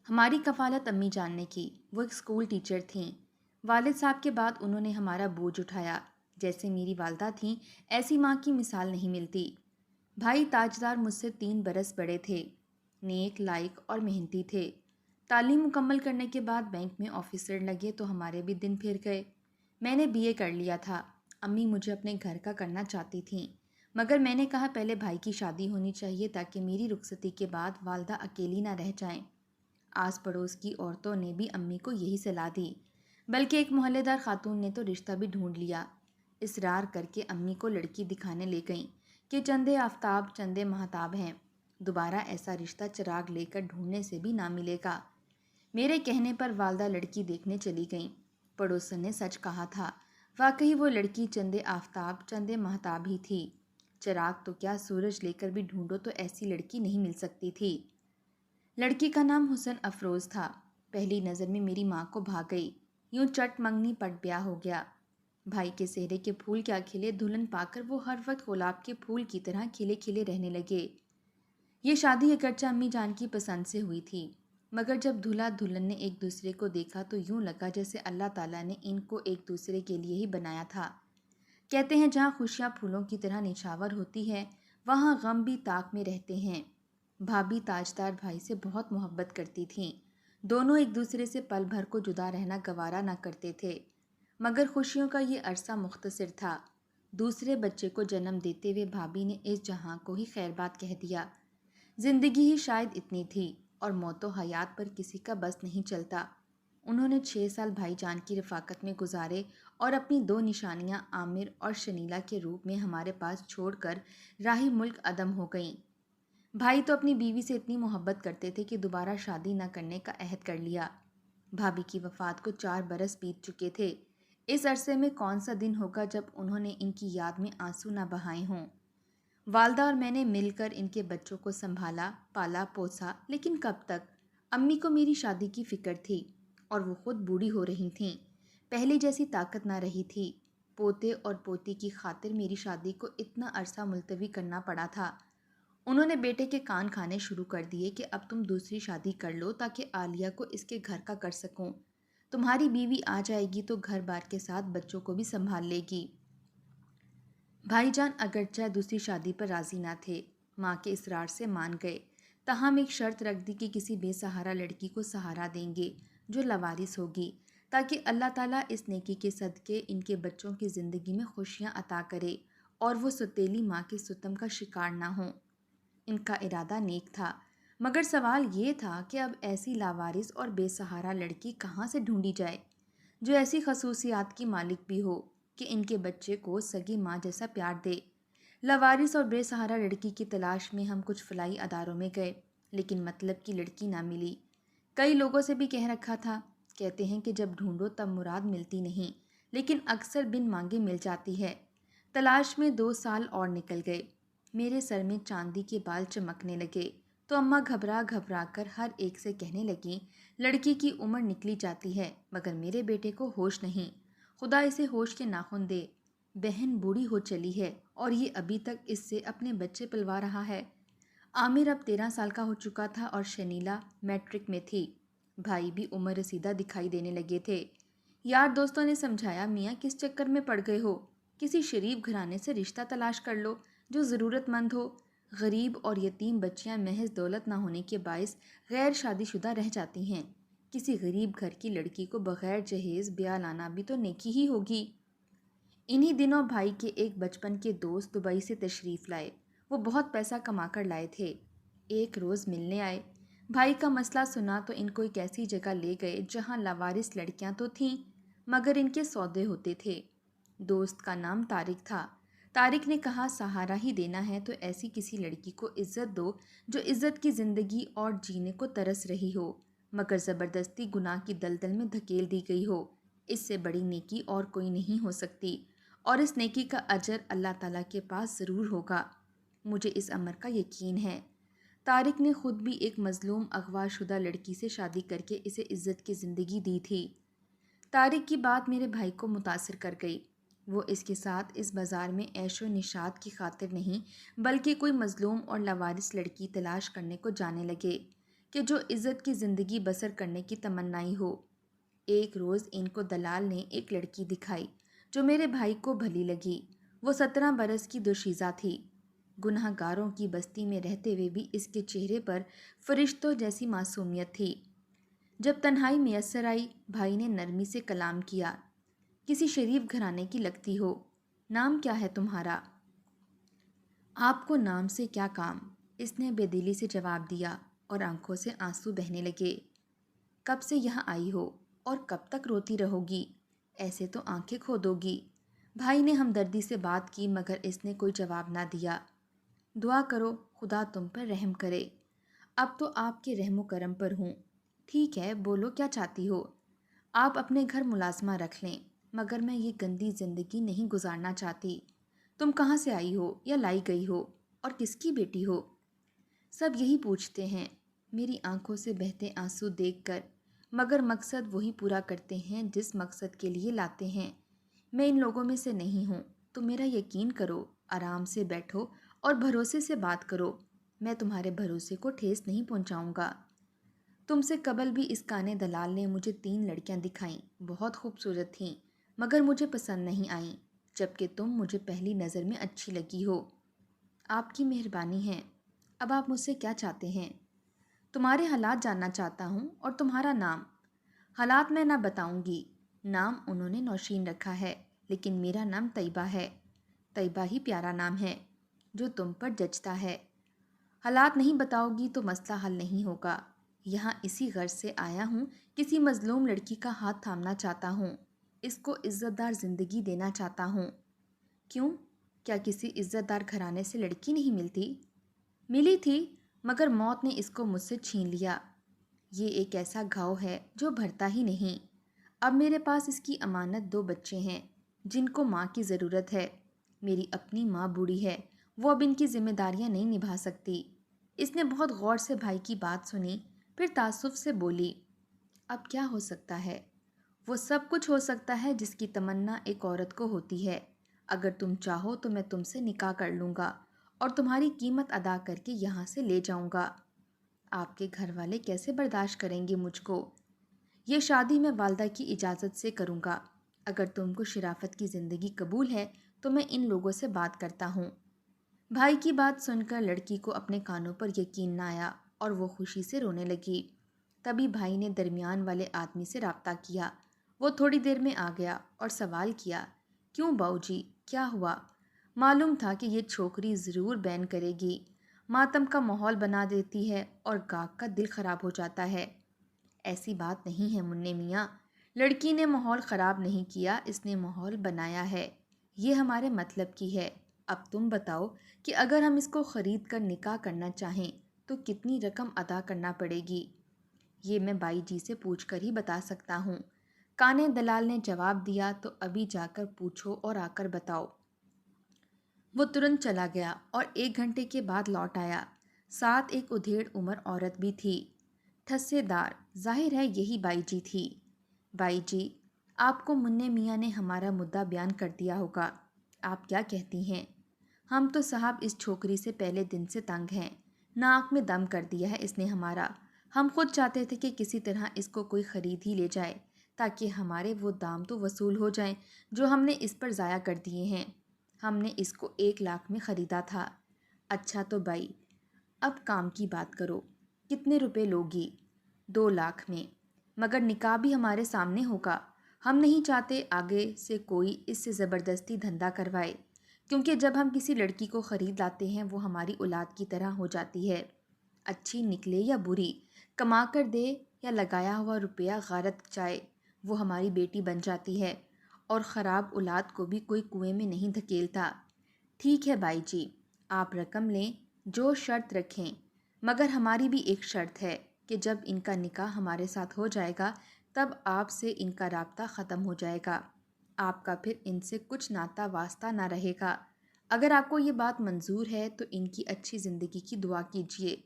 ہماری کفالت امی جان نے کی۔ وہ ایک اسکول ٹیچر تھیں۔ والد صاحب کے بعد انہوں نے ہمارا بوجھ اٹھایا۔ جیسے میری والدہ تھیں ایسی ماں کی مثال نہیں ملتی۔ بھائی تاجدار مجھ سے 3 برس بڑے تھے۔ نیک، لائق اور محنتی تھے۔ تعلیم مکمل کرنے کے بعد بینک میں آفیسر لگے تو ہمارے بھی دن پھر گئے۔ میں نے BA کر لیا تھا۔ امی مجھے اپنے گھر کا کرنا چاہتی تھیں، مگر میں نے کہا پہلے بھائی کی شادی ہونی چاہیے تاکہ میری رخصتی کے بعد والدہ اکیلی نہ رہ جائیں۔ آس پڑوس کی عورتوں نے بھی امی کو یہی صلاح دی، بلکہ ایک محلے دار خاتون نے تو رشتہ بھی ڈھونڈ لیا۔ اصرار کر کے امی کو لڑکی دکھانے لے گئیں کہ چندے آفتاب چندے مہتاب ہیں، دوبارہ ایسا رشتہ چراغ لے کر ڈھونڈنے سے بھی نہ ملے گا۔ میرے کہنے پر والدہ لڑکی دیکھنے چلی گئیں۔ پڑوسن نے سچ کہا تھا، واقعی وہ لڑکی چندے آفتاب چندے مہتاب ہی تھی۔ چراغ تو کیا سورج لے کر بھی ڈھونڈو تو ایسی لڑکی نہیں مل سکتی تھی۔ لڑکی کا نام حسن افروز تھا۔ پہلی نظر میں میری ماں کو بھا گئی، یوں چٹ منگنی پٹ بیاہ ہو گیا۔ بھائی کے چہرے کے پھول کیا کھلے، دلہن پا کر وہ ہر وقت گلاب کے پھول کی طرح کھلے کھلے رہنے لگے۔ یہ شادی اگرچہ امی جان کی پسند سے ہوئی تھی، مگر جب دولہا دلہن نے ایک دوسرے کو دیکھا تو یوں لگا جیسے اللہ تعالیٰ نے ان کو ایک دوسرے کے لیے ہی بنایا تھا۔ کہتے ہیں جہاں خوشیاں پھولوں کی طرح نچھاور ہوتی ہے وہاں غم بھی طاق میں رہتے ہیں۔ بھابھی تاجدار بھائی سے بہت محبت کرتی تھیں۔ دونوں ایک دوسرے سے پل بھر کو جدا رہنا گوارا نہ کرتے تھے، مگر خوشیوں کا یہ عرصہ مختصر تھا۔ دوسرے بچے کو جنم دیتے ہوئے بھابھی نے اس جہاں کو ہی خیر بات کہہ دیا۔ زندگی ہی شاید اتنی تھی اور موت و حیات پر کسی کا بس نہیں چلتا۔ انہوں نے 6 سال بھائی جان کی رفاقت میں گزارے اور اپنی 2 نشانیاں عامر اور شنیلا کے روپ میں ہمارے پاس چھوڑ کر راہی ملک عدم ہو گئیں۔ بھائی تو اپنی بیوی سے اتنی محبت کرتے تھے کہ دوبارہ شادی نہ کرنے کا عہد کر لیا۔ بھابھی کی وفات کو 4 برس بیت چکے تھے۔ اس عرصے میں کون سا دن ہوگا جب انہوں نے ان کی یاد میں آنسو نہ بہائے ہوں۔ والدہ اور میں نے مل کر ان کے بچوں کو سنبھالا، پالا پوسا، لیکن کب تک؟ امی کو میری شادی کی فکر تھی اور وہ خود بوڑھی ہو رہی تھیں۔ پہلے جیسی طاقت نہ رہی تھی۔ پوتے اور پوتی کی خاطر میری شادی کو اتنا عرصہ ملتوی کرنا پڑا تھا۔ انہوں نے بیٹے کے کان کھانے شروع کر دیے کہ اب تم دوسری شادی کر لو تاکہ عالیہ کو اس کے گھر کا کر سکوں۔ تمہاری بیوی آ جائے گی تو گھر بار کے ساتھ بچوں کو بھی سنبھال لے گی۔ بھائی جان اگرچہ دوسری شادی پر راضی نہ تھے، ماں کے اصرار سے مان گئے، تاہم ایک شرط رکھ دی کہ کسی بے سہارا لڑکی کو سہارا دیں گے جو لاوارث ہوگی، تاکہ اللہ تعالیٰ اس نیکی کے صدقے ان کے بچوں کی زندگی میں خوشیاں عطا کرے اور وہ سوتیلی ماں کے ستم کا شکار نہ ہوں۔ ان کا ارادہ نیک تھا، مگر سوال یہ تھا کہ اب ایسی لاوارث اور بے سہارا لڑکی کہاں سے ڈھونڈی جائے جو ایسی خصوصیات کی مالک بھی ہو کہ ان کے بچے کو سگی ماں جیسا پیار دے۔ لاوارث اور بے سہارا لڑکی کی تلاش میں ہم کچھ فلاحی اداروں میں گئے، لیکن مطلب کی لڑکی نہ ملی۔ کئی لوگوں سے بھی کہہ رکھا تھا، کہتے ہیں کہ جب ڈھونڈو تب مراد ملتی نہیں، لیکن اکثر بن مانگے مل جاتی ہے۔ تلاش میں 2 سال اور نکل گئے۔ میرے سر میں چاندی کے بال چمکنے لگے تو اماں گھبرا گھبرا کر ہر ایک سے کہنے لگیں، لڑکی کی عمر نکلی جاتی ہے مگر میرے بیٹے کو ہوش نہیں، خدا اسے ہوش کے ناخن دے۔ بہن بوڑھی ہو چلی ہے اور یہ ابھی تک اس سے اپنے بچے پلوا رہا ہے۔ عامر اب 13 سال کا ہو چکا تھا اور شنیلا میٹرک میں تھی۔ بھائی بھی عمر رسیدہ دکھائی دینے لگے تھے۔ یار دوستوں نے سمجھایا، میاں کس چکر میں پڑ گئے ہو؟ کسی شریف گھرانے سے رشتہ تلاش کر لو جو ضرورت مند ہو۔ غریب اور یتیم بچیاں محض دولت نہ ہونے کے باعث غیر شادی شدہ رہ جاتی ہیں۔ کسی غریب گھر کی لڑکی کو بغیر جہیز بیاہ لانا بھی تو نیکی ہی ہوگی۔ انہی دنوں بھائی کے ایک بچپن کے دوست دبئی سے تشریف لائے۔ وہ بہت پیسہ کما کر لائے تھے۔ ایک روز ملنے آئے۔ بھائی کا مسئلہ سنا تو ان کو ایک ایسی جگہ لے گئے جہاں لاوارث لڑکیاں تو تھیں مگر ان کے سودے ہوتے تھے۔ دوست کا نام طارق تھا۔ طارق نے کہا، سہارا ہی دینا ہے تو ایسی کسی لڑکی کو عزت دو جو عزت کی زندگی اور جینے کو ترس رہی ہو مگر زبردستی گناہ کی دلدل میں دھکیل دی گئی ہو۔ اس سے بڑی نیکی اور کوئی نہیں ہو سکتی اور اس نیکی کا اجر اللہ تعالیٰ کے پاس ضرور ہوگا۔ مجھے اس امر کا یقین ہے۔ طارق نے خود بھی ایک مظلوم اغوا شدہ لڑکی سے شادی کر کے اسے عزت کی زندگی دی تھی۔ طارق کی بات میرے بھائی کو متاثر کر گئی۔ وہ اس کے ساتھ اس بازار میں عیش و نشاط کی خاطر نہیں بلکہ کوئی مظلوم اور لاوارث لڑکی تلاش کرنے کو جانے لگے۔ کہ جو عزت کی زندگی بسر کرنے کی تمنائی ہو۔ ایک روز ان کو دلال نے ایک لڑکی دکھائی جو میرے بھائی کو بھلی لگی۔ وہ 17 برس کی دوشیزہ تھی۔ گناہ گاروں کی بستی میں رہتے ہوئے بھی اس کے چہرے پر فرشتوں جیسی معصومیت تھی۔ جب تنہائی میسر آئی، بھائی نے نرمی سے کلام کیا، کسی شریف گھرانے کی لگتی ہو، نام کیا ہے تمہارا؟ آپ کو نام سے کیا کام؟ اس نے بے دلی سے جواب دیا اور آنکھوں سے آنسو بہنے لگے۔ کب سے یہاں آئی ہو اور کب تک روتی رہو گی؟ ایسے تو آنکھیں کھو دو گی۔ بھائی نے ہمدردی سے بات کی مگر اس نے کوئی جواب نہ دیا۔ دعا کرو خدا تم پر رحم کرے۔ اب تو آپ کے رحم و کرم پر ہوں۔ ٹھیک ہے، بولو کیا چاہتی ہو؟ آپ اپنے گھر ملازمہ رکھ لیں مگر میں یہ گندی زندگی نہیں گزارنا چاہتی۔ تم کہاں سے آئی ہو یا لائی گئی ہو اور کس کی بیٹی ہو؟ سب یہی پوچھتے ہیں میری آنکھوں سے بہتے آنسو دیکھ کر، مگر مقصد وہی پورا کرتے ہیں جس مقصد کے لیے لاتے ہیں۔ میں ان لوگوں میں سے نہیں ہوں، تو میرا یقین کرو، آرام سے بیٹھو اور بھروسے سے بات کرو۔ میں تمہارے بھروسے کو ٹھیس نہیں پہنچاؤں گا۔ تم سے قبل بھی اس کانے دلال نے مجھے 3 لڑکیاں دکھائیں، بہت خوبصورت تھیں مگر مجھے پسند نہیں آئیں، جبکہ تم مجھے پہلی نظر میں اچھی لگی ہو۔ آپ کی مہربانی ہے۔ اب آپ مجھ سے کیا چاہتے ہیں؟ تمہارے حالات جاننا چاہتا ہوں اور تمہارا نام۔ حالات میں نہ بتاؤں گی۔ نام انہوں نے نوشین رکھا ہے لیکن میرا نام طیبہ ہے۔ طیبہ ہی پیارا نام ہے جو تم پر جچتا ہے۔ حالات نہیں بتاؤ گی تو مسئلہ حل نہیں ہوگا۔ یہاں اسی غرض سے آیا ہوں، کسی مظلوم لڑکی کا ہاتھ تھامنا چاہتا ہوں، اس کو عزت دار زندگی دینا چاہتا ہوں۔ کیوں؟ کیا کسی عزت دار گھرانے سے لڑکی نہیں ملتی؟ ملی تھی مگر موت نے اس کو مجھ سے چھین لیا۔ یہ ایک ایسا گھاؤ ہے جو بھرتا ہی نہیں۔ اب میرے پاس اس کی امانت 2 بچے ہیں جن کو ماں کی ضرورت ہے۔ میری اپنی ماں بوڑھی ہے، وہ اب ان کی ذمہ داریاں نہیں نبھا سکتی۔ اس نے بہت غور سے بھائی کی بات سنی، پھر تعصب سے بولی، اب کیا ہو سکتا ہے؟ وہ سب کچھ ہو سکتا ہے جس کی تمنا ایک عورت کو ہوتی ہے۔ اگر تم چاہو تو میں تم سے نکاح کر لوں گا اور تمہاری قیمت ادا کر کے یہاں سے لے جاؤں گا۔ آپ کے گھر والے کیسے برداشت کریں گے مجھ کو؟ یہ شادی میں والدہ کی اجازت سے کروں گا۔ اگر تم کو شرافت کی زندگی قبول ہے تو میں ان لوگوں سے بات کرتا ہوں۔ بھائی کی بات سن کر لڑکی کو اپنے کانوں پر یقین نہ آیا اور وہ خوشی سے رونے لگی۔ تبھی بھائی نے درمیان والے آدمی سے رابطہ کیا۔ وہ تھوڑی دیر میں آ گیا اور سوال کیا، کیوں باؤ جی، کیا ہوا؟ معلوم تھا کہ یہ چھوکری ضرور بین کرے گی، ماتم کا ماحول بنا دیتی ہے اور گاہک کا دل خراب ہو جاتا ہے۔ ایسی بات نہیں ہے منّے میاں، لڑکی نے ماحول خراب نہیں کیا، اس نے ماحول بنایا ہے۔ یہ ہمارے مطلب کی ہے۔ اب تم بتاؤ کہ اگر ہم اس کو خرید کر نکاح کرنا چاہیں تو کتنی رقم ادا کرنا پڑے گی؟ یہ میں بائی جی سے پوچھ کر ہی بتا سکتا ہوں۔ کانے دلال نے جواب دیا، تو ابھی جا کر پوچھو اور آ کر بتاؤ۔ وہ ترنت چلا گیا اور 1 گھنٹے کے بعد لوٹ آیا۔ ساتھ ایک ادھیڑ عمر عورت بھی تھی، ٹھسے دار، ظاہر ہے یہی بائی جی تھی۔ بائی جی، آپ کو منّے میاں نے ہمارا مدعا بیان کر دیا ہوگا، آپ کیا کہتی ہیں؟ ہم تو صاحب اس چھوکری سے پہلے دن سے تنگ ہیں، ناک میں دم کر دیا ہے اس نے ہمارا۔ ہم خود چاہتے تھے کہ کسی طرح اس کو کوئی خرید ہی لے جائے تاکہ ہمارے وہ دام تو وصول ہو جائیں جو ہم نے اس پر ضائع کر دیے ہیں۔ ہم نے اس کو 1 لاکھ میں خریدا تھا۔ اچھا تو بھائی، اب کام کی بات کرو، کتنے روپے لوگی؟ 2 لاکھ میں، مگر نکاح بھی ہمارے سامنے ہوگا۔ ہم نہیں چاہتے آگے سے کوئی اس سے زبردستی دھندا کروائے، کیونکہ جب ہم کسی لڑکی کو خرید لاتے ہیں وہ ہماری اولاد کی طرح ہو جاتی ہے، اچھی نکلے یا بری، کما کر دے یا لگایا ہوا روپیہ غارت جائے، وہ ہماری بیٹی بن جاتی ہے، اور خراب اولاد کو بھی کوئی کنویں میں نہیں دھکیلتا۔ ٹھیک ہے بائی جی، آپ رقم لیں، جو شرط رکھیں، مگر ہماری بھی ایک شرط ہے کہ جب ان کا نکاح ہمارے ساتھ ہو جائے گا تب آپ سے ان کا رابطہ ختم ہو جائے گا، آپ کا پھر ان سے کچھ ناتا واسطہ نہ رہے گا۔ اگر آپ کو یہ بات منظور ہے تو ان کی اچھی زندگی کی دعا کیجیے،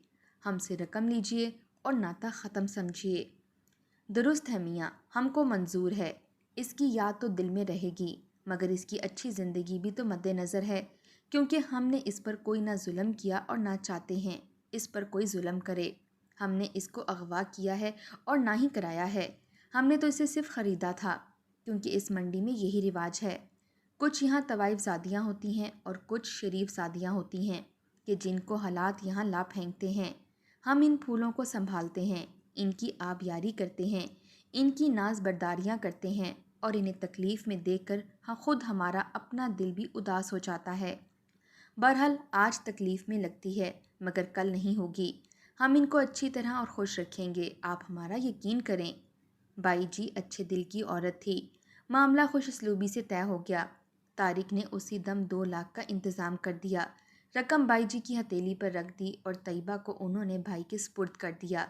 ہم سے رقم لیجیے اور ناتا ختم سمجھیے۔ درست ہے میاں، ہم کو منظور ہے، اس کی یاد تو دل میں رہے گی، مگر اس کی اچھی زندگی بھی تو مد نظر ہے، کیونکہ ہم نے اس پر کوئی نہ ظلم کیا اور نہ چاہتے ہیں اس پر کوئی ظلم کرے۔ ہم نے اس کو اغوا کیا ہے اور نہ ہی کرایا ہے، ہم نے تو اسے صرف خریدا تھا، کیونکہ اس منڈی میں یہی رواج ہے۔ کچھ یہاں طوائف زادیاں ہوتی ہیں اور کچھ شریف زادیاں ہوتی ہیں کہ جن کو حالات یہاں لا پھینکتے ہیں۔ ہم ان پھولوں کو سنبھالتے ہیں، ان کی آبیاری کرتے ہیں، ان کی ناز برداریاں کرتے ہیں، اور انہیں تکلیف میں دیکھ کر خود ہمارا اپنا دل بھی اداس ہو جاتا ہے۔ بہرحال آج تکلیف میں لگتی ہے، مگر کل نہیں ہوگی۔ ہم ان کو اچھی طرح اور خوش رکھیں گے، آپ ہمارا یقین کریں۔ بائی جی اچھے دل کی عورت تھی۔ معاملہ خوش اسلوبی سے طے ہو گیا۔ طارق نے اسی دم 2 لاکھ کا انتظام کر دیا۔ رقم بائی جی کی ہتھیلی پر رکھ دی اور طیبہ کو انہوں نے بھائی کے سپرد کر دیا۔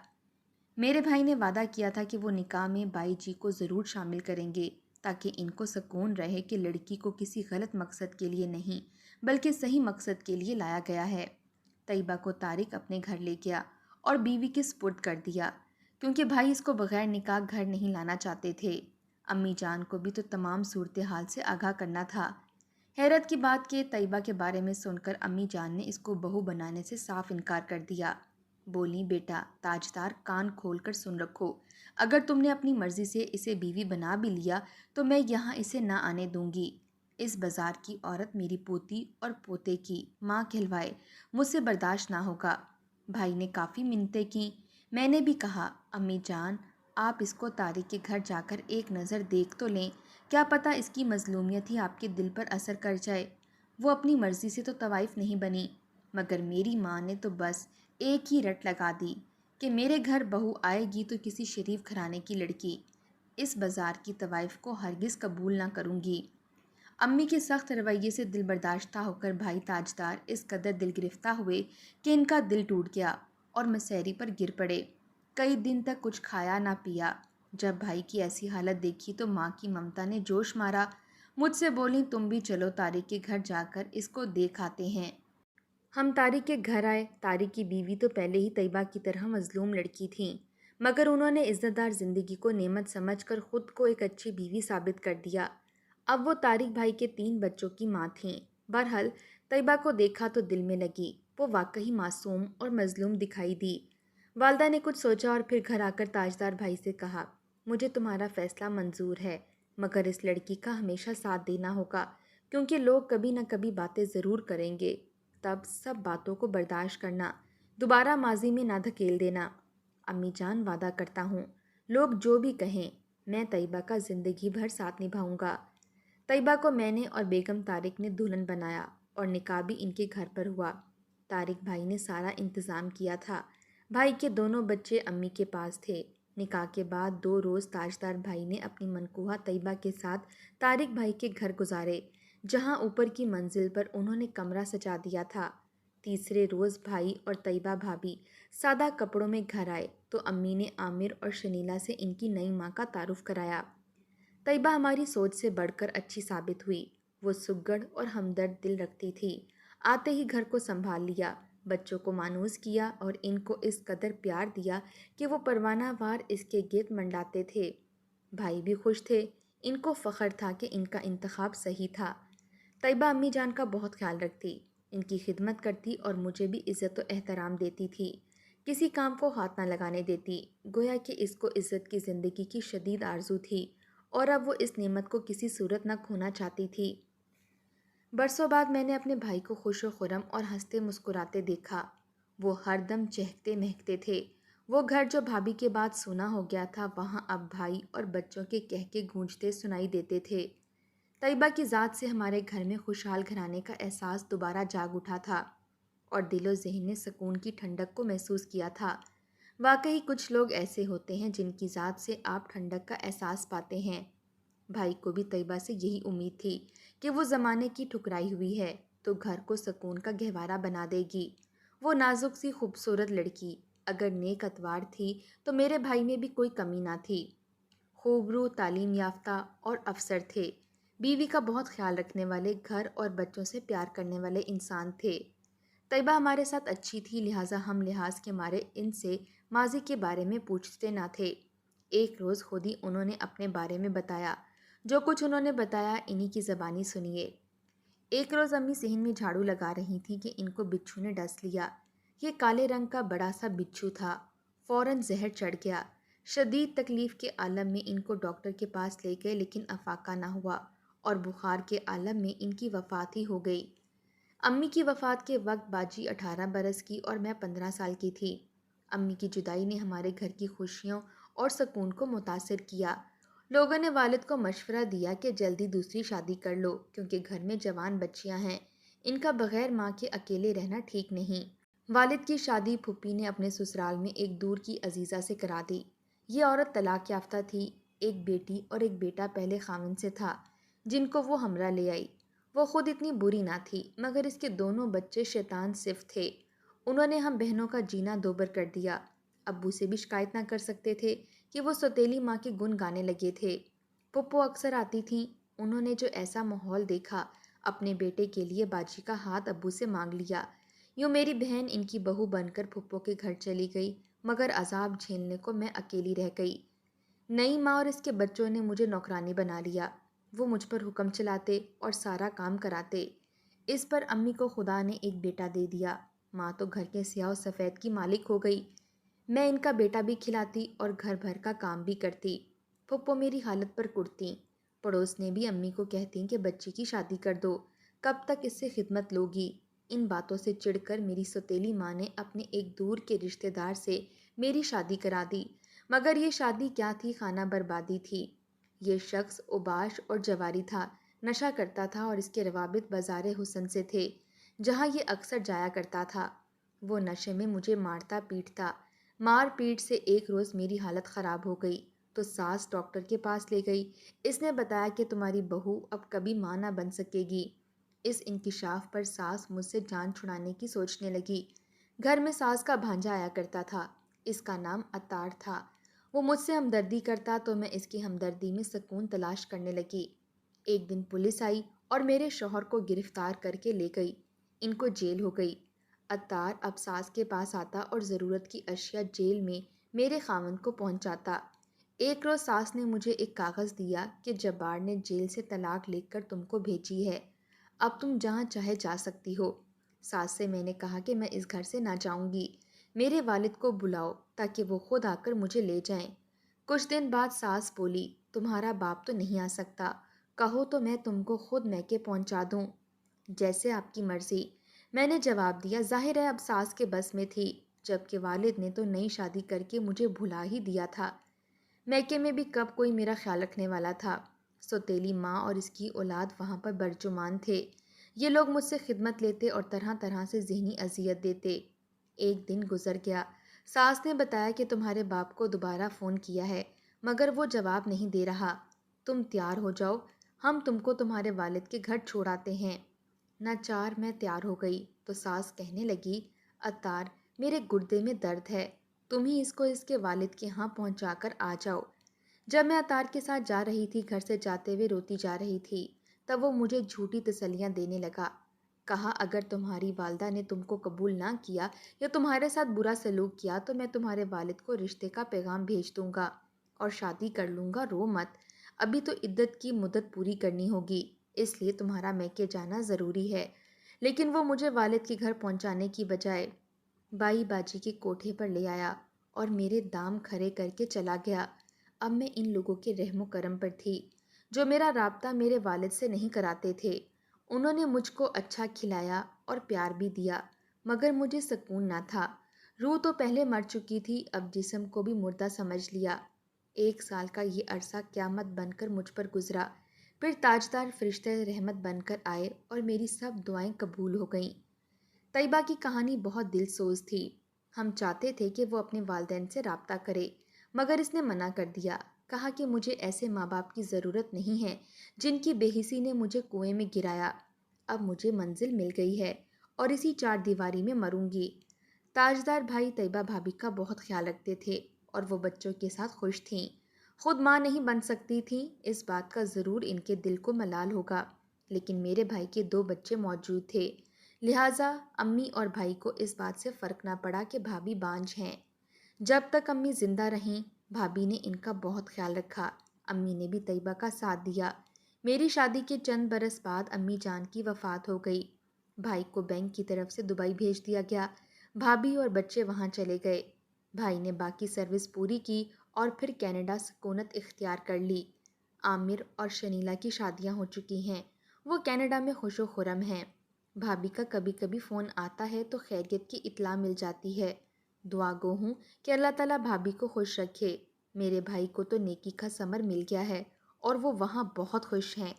میرے بھائی نے وعدہ کیا تھا کہ وہ نکاح میں بائی جی کو ضرور شامل کریں گے، تاکہ ان کو سکون رہے کہ لڑکی کو کسی غلط مقصد کے لیے نہیں بلکہ صحیح مقصد کے لیے لایا گیا ہے۔ طیبہ کو طارق اپنے گھر لے گیا اور بیوی کے سپرد کر دیا، کیونکہ بھائی اس کو بغیر نکاح گھر نہیں لانا چاہتے تھے۔ امی جان کو بھی تو تمام صورتحال سے آگاہ کرنا تھا۔ حیرت کی بات کہ طیبہ کے بارے میں سن کر امی جان نے اس کو بہو بنانے سے صاف انکار کر دیا۔ بولی بیٹا تاجدار کان کھول کر سن رکھو، اگر تم نے اپنی مرضی سے اسے بیوی بنا بھی لیا تو میں یہاں اسے نہ آنے دوں گی۔ اس بازار کی عورت میری پوتی اور پوتے کی ماں کہلوائے، مجھ سے برداشت نہ ہوگا۔ بھائی نے کافی منتیں کیں، میں نے بھی کہا امی جان آپ اس کو طارق کے گھر جا کر ایک نظر دیکھ تو لیں، کیا پتہ اس کی مظلومیت ہی آپ کے دل پر اثر کر جائے۔ وہ اپنی مرضی سے تو طوائف نہیں بنی، مگر میری ماں نے تو بس ایک ہی رٹ لگا دی کہ میرے گھر بہو آئے گی تو کسی شریف گھرانے کی لڑکی، اس بازار کی طوائف کو ہرگز قبول نہ کروں گی۔ امی کے سخت رویے سے دل برداشتہ ہو کر بھائی تاجدار اس قدر دل گرفتہ ہوئے کہ ان کا دل ٹوٹ گیا اور مسحری پر گر پڑے۔ کئی دن تک کچھ کھایا نہ پیا۔ جب بھائی کی ایسی حالت دیکھی تو ماں کی ممتا نے جوش مارا، مجھ سے بولی تم بھی چلو طارق کے گھر جا کر اس کو دیکھ آتے ہیں۔ ہم طارق کے گھر آئے۔ طارق کی بیوی تو پہلے ہی طیبہ کی طرح مظلوم لڑکی تھیں، مگر انہوں نے عزت دار زندگی کو نعمت سمجھ کر خود کو ایک اچھی بیوی ثابت کر دیا۔ اب وہ طارق بھائی کے 3 بچوں کی ماں تھیں۔ بہرحال طیبہ کو دیکھا تو دل میں لگی، وہ واقعی معصوم اور مظلوم دکھائی دی۔ والدہ نے کچھ سوچا اور پھر گھر آ کر تاجدار بھائی سے کہا مجھے تمہارا فیصلہ منظور ہے، مگر اس لڑکی کا ہمیشہ ساتھ دینا ہوگا، کیونکہ لوگ کبھی نہ کبھی باتیں ضرور کریں گے، تب سب باتوں کو برداشت کرنا، دوبارہ ماضی میں نہ دھکیل دینا۔ امی جان وعدہ کرتا ہوں، لوگ جو بھی کہیں میں طیبہ کا زندگی بھر ساتھ نبھاؤں گا۔ طیبہ کو میں نے اور بیگم طارق نے دلہن بنایا اور نکاح بھی ان کے گھر پر ہوا۔ طارق بھائی نے سارا انتظام کیا تھا۔ بھائی کے دونوں بچے امی کے پاس تھے۔ نکاح کے بعد 2 روز تاجدار بھائی نے اپنی منکوہہ طیبہ کے ساتھ طارق بھائی کے گھر گزارے، جہاں اوپر کی منزل پر انہوں نے کمرہ سجا دیا تھا۔ تیسرے روز بھائی اور طیبہ بھابھی سادہ کپڑوں میں گھر آئے تو امی نے عامر اور شنیلا سے ان کی نئی ماں کا تعارف کرایا۔ طیبہ ہماری سوچ سے بڑھ کر اچھی ثابت ہوئی۔ وہ سگڑ اور ہمدرد دل رکھتی تھی۔ آتے ہی گھر کو سنبھال لیا، بچوں کو مانوس کیا اور ان کو اس قدر پیار دیا کہ وہ پروانہ وار اس کے گرد منڈلاتے تھے۔ بھائی بھی خوش تھے، ان کو فخر تھا کہ ان کا انتخاب صحیح تھا۔ طیبہ امی جان کا بہت خیال رکھتی، ان کی خدمت کرتی اور مجھے بھی عزت و احترام دیتی تھی، کسی کام کو ہاتھ نہ لگانے دیتی، گویا کہ اس کو عزت کی زندگی کی شدید آرزو تھی اور اب وہ اس نعمت کو کسی صورت نہ کھونا چاہتی تھی۔ برسوں بعد میں نے اپنے بھائی کو خوش و خرم اور ہنستے مسکراتے دیکھا۔ وہ ہر دم چہکتے مہکتے تھے۔ وہ گھر جو بھابھی کے بعد سونا ہو گیا تھا، وہاں اب بھائی اور بچوں کے کہکے گونجتے سنائی دیتے تھے۔ طیبہ کی ذات سے ہمارے گھر میں خوشحال گھرانے کا احساس دوبارہ جاگ اٹھا تھا اور دل و ذہن نے سکون کی ٹھنڈک کو محسوس کیا تھا۔ واقعی کچھ لوگ ایسے ہوتے ہیں جن کی ذات سے آپ ٹھنڈک کا احساس پاتے ہیں۔ بھائی کو بھی طیبہ سے یہی امید تھی کہ وہ زمانے کی ٹھکرائی ہوئی ہے تو گھر کو سکون کا گہوارہ بنا دے گی۔ وہ نازک سی خوبصورت لڑکی اگر نیک اتوار تھی تو میرے بھائی میں بھی کوئی کمی نہ تھی۔ خوبرو، تعلیم یافتہ اور افسر تھے، بیوی کا بہت خیال رکھنے والے، گھر اور بچوں سے پیار کرنے والے انسان تھے۔ طیبہ ہمارے ساتھ اچھی تھی، لہٰذا ہم لحاظ کے مارے ان سے ماضی کے بارے میں پوچھتے نہ تھے۔ ایک روز خود ہی انہوں نے اپنے بارے میں بتایا۔ جو کچھ انہوں نے بتایا انہی کی زبانی سنیے۔ ایک روز امی صحن میں جھاڑو لگا رہی تھیں کہ ان کو بچھو نے ڈس لیا۔ یہ کالے رنگ کا بڑا سا بچھو تھا، فوراً زہر چڑھ گیا۔ شدید تکلیف کے عالم میں ان کو ڈاکٹر کے پاس لے گئے لیکن افاقہ نہ ہوا اور بخار کے عالم میں ان کی وفات ہی ہو گئی۔ امی کی وفات کے وقت باجی 18 برس کی اور میں 15 سال کی تھی۔ امی کی جدائی نے ہمارے گھر کی خوشیوں اور سکون کو متاثر کیا۔ لوگوں نے والد کو مشورہ دیا کہ جلدی دوسری شادی کر لو کیونکہ گھر میں جوان بچیاں ہیں، ان کا بغیر ماں کے اکیلے رہنا ٹھیک نہیں۔ والد کی شادی پھوپھی نے اپنے سسرال میں ایک دور کی عزیزہ سے کرا دی۔ یہ عورت طلاق یافتہ تھی۔ ایک بیٹی اور ایک بیٹا پہلے خاوند سے تھا جن کو وہ ہمراہ لے آئی۔ وہ خود اتنی بری نہ تھی مگر اس کے دونوں بچے شیطان صفت تھے۔ انہوں نے ہم بہنوں کا جینا دوبر کر دیا۔ ابو سے بھی شکایت نہ کر سکتے تھے کہ وہ سوتیلی ماں کے گن گانے لگے تھے۔ پھپھو اکثر آتی تھیں۔ انہوں نے جو ایسا ماحول دیکھا، اپنے بیٹے کے لیے باجی کا ہاتھ ابو سے مانگ لیا۔ یوں میری بہن ان کی بہو بن کر پھپھو کے گھر چلی گئی مگر عذاب جھیلنے کو میں اکیلی رہ گئی۔ نئی ماں اور اس کے بچوں نے مجھے نوکرانی بنا لیا۔ وہ مجھ پر حکم چلاتے اور سارا کام کراتے۔ اس پر امی کو خدا نے ایک بیٹا دے دیا۔ ماں تو گھر کے سیاہ و سفید کی مالک ہو گئی۔ میں ان کا بیٹا بھی کھلاتی اور گھر بھر کا کام بھی کرتی۔ پھپھو میری حالت پر کڑتی۔ پڑوس نے بھی امی کو کہتی کہ بچی کی شادی کر دو، کب تک اس سے خدمت لوگی۔ ان باتوں سے چڑھ کر میری سوتیلی ماں نے اپنے ایک دور کے رشتہ دار سے میری شادی کرا دی، مگر یہ شادی کیا تھی، خانہ بربادی تھی۔ یہ شخص اوباش اور جواری تھا، نشہ کرتا تھا اور اس کے روابط بازار حسن سے تھے جہاں یہ اکثر جایا کرتا تھا۔ وہ نشے میں مجھے مارتا پیٹتا۔ مار پیٹ سے ایک روز میری حالت خراب ہو گئی تو ساس ڈاکٹر کے پاس لے گئی۔ اس نے بتایا کہ تمہاری بہو اب کبھی ماں نہ بن سکے گی۔ اس انکشاف پر ساس مجھ سے جان چھڑانے کی سوچنے لگی۔ گھر میں ساس کا بھانجا آیا کرتا تھا، اس کا نام عطار تھا۔ وہ مجھ سے ہمدردی کرتا تو میں اس کی ہمدردی میں سکون تلاش کرنے لگی۔ ایک دن پولیس آئی اور میرے شوہر کو گرفتار کر کے لے گئی۔ ان کو جیل ہو گئی۔ عطار اب ساس کے پاس آتا اور ضرورت کی اشیاء جیل میں میرے خاوند کو پہنچاتا۔ ایک روز ساس نے مجھے ایک کاغذ دیا کہ جبار نے جیل سے طلاق لکھ کر تم کو بھیجی ہے، اب تم جہاں چاہے جا سکتی ہو۔ ساس سے میں نے کہا کہ میں اس گھر سے نہ جاؤں گی، میرے والد کو بلاؤ تاکہ وہ خود آ کر مجھے لے جائیں۔ کچھ دن بعد ساس بولی، تمہارا باپ تو نہیں آ سکتا، کہو تو میں تم کو خود میکے پہنچا دوں، جیسے آپ کی مرضی۔ میں نے جواب دیا، ظاہر ہے اب ساس کے بس میں تھی، جبکہ والد نے تو نئی شادی کر کے مجھے بھلا ہی دیا تھا۔ میکے میں بھی کب کوئی میرا خیال رکھنے والا تھا۔ سوتیلی ماں اور اس کی اولاد وہاں پر برجمان تھے۔ یہ لوگ مجھ سے خدمت لیتے اور طرح طرح سے ذہنی اذیت دیتے۔ ایک دن گزر گیا۔ ساس نے بتایا کہ تمہارے باپ کو دوبارہ فون کیا ہے مگر وہ جواب نہیں دے رہا، تم تیار ہو جاؤ، ہم تم کو تمہارے والد کے گھر چھوڑ آتے ہیں۔ ناچار میں تیار ہو گئی تو ساس کہنے لگی، عطار میرے گردے میں درد ہے، تم ہی اس کو اس کے والد کے ہاں پہنچا کر آ جاؤ۔ جب میں عطار کے ساتھ جا رہی تھی، گھر سے جاتے ہوئے روتی جا رہی تھی، تب وہ مجھے جھوٹی تسلیاں دینے لگا۔ کہا اگر تمہاری والدہ نے تم کو قبول نہ کیا یا تمہارے ساتھ برا سلوک کیا تو میں تمہارے والد کو رشتے کا پیغام بھیج دوں گا اور شادی کر لوں گا، رو مت، ابھی تو عدت کی مدت پوری کرنی ہوگی، اس لیے تمہارا میکے جانا ضروری ہے۔ لیکن وہ مجھے والد کے گھر پہنچانے کی بجائے بائی باجی کے کوٹھے پر لے آیا اور میرے دام کھڑے کر کے چلا گیا۔ اب میں ان لوگوں کے رحم و کرم پر تھی جو میرا رابطہ میرے والد سے نہیں کراتے تھے۔ انہوں نے مجھ کو اچھا کھلایا اور پیار بھی دیا مگر مجھے سکون نہ تھا۔ روح تو پہلے مر چکی تھی، اب جسم کو بھی مردہ سمجھ لیا۔ 1 سال کا یہ عرصہ قیامت بن کر مجھ پر گزرا، پھر تاجدار فرشتے رحمت بن کر آئے اور میری سب دعائیں قبول ہو گئیں۔ طیبہ کی کہانی بہت دل سوز تھی۔ ہم چاہتے تھے کہ وہ اپنے والدین سے رابطہ کرے مگر اس نے منع کر دیا، کہا کہ مجھے ایسے ماں باپ کی ضرورت نہیں ہے جن کی بے حسی نے مجھے کنویں میں گرایا۔ اب مجھے منزل مل گئی ہے اور اسی 4 دیواری میں مروں گی۔ تاجدار بھائی طیبہ بھابھی کا بہت خیال رکھتے تھے اور وہ بچوں کے ساتھ خوش تھیں۔ خود ماں نہیں بن سکتی تھیں، اس بات کا ضرور ان کے دل کو ملال ہوگا، لیکن میرے بھائی کے 2 بچے موجود تھے، لہٰذا امی اور بھائی کو اس بات سے فرق نہ پڑا کہ بھابھی بانجھ ہیں۔ جب تک امی زندہ رہیں، بھابھی نے ان کا بہت خیال رکھا۔ امی نے بھی طیبہ کا ساتھ دیا۔ میری شادی کے چند برس بعد امی جان کی وفات ہو گئی۔ بھائی کو بینک کی طرف سے دبئی بھیج دیا گیا۔ بھابھی اور بچے وہاں چلے گئے۔ بھائی نے باقی سروس پوری کی اور پھر کینیڈا سکونت اختیار کر لی۔ عامر اور شنیلا کی شادیاں ہو چکی ہیں، وہ کینیڈا میں خوش و خرم ہیں۔ بھابھی کا کبھی کبھی فون آتا ہے تو خیریت کی اطلاع مل جاتی ہے۔ دعا گو ہوں کہ اللہ تعالیٰ بھابھی کو خوش رکھے۔ میرے بھائی کو تو نیکی کا ثمر مل گیا ہے اور وہ وہاں بہت خوش ہیں۔